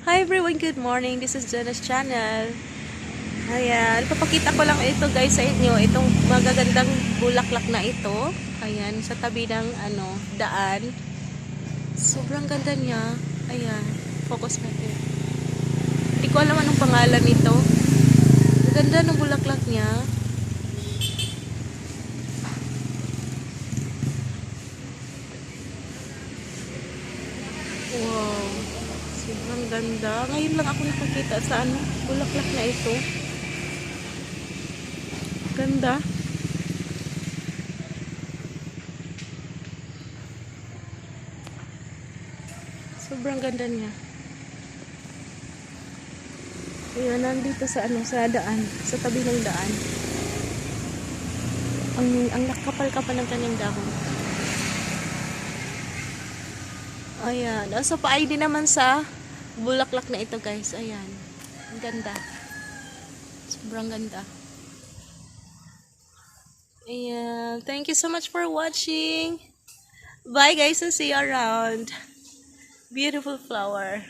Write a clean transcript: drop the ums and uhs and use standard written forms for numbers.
Hi everyone, good morning. This is Jenna's channel. Ayan, papakita ko lang ito guys sa inyo. Itong magagandang bulaklak na ito. Ayan, sa tabi ng daan. Sobrang ganda niya. Ayan, focus natin. Hindi ko alam anong pangalan nito. Ang ganda ng bulaklak niya. Wow. Sobrang ganda. Ngayon lang ako nakakita sa bulaklak na ito. Ganda. Sobrang ganda niya. Ayan, nandito sa sa daan, sa tabi ng daan. Ang nakapal-kapal ng kanyang dahon. Ayan. So, pa-ID naman sa bulaklak na ito, guys. Ayan. Ang ganda. Sobrang ganda. Ayan. Thank you so much for watching. Bye, guys, and see you around. Beautiful flower.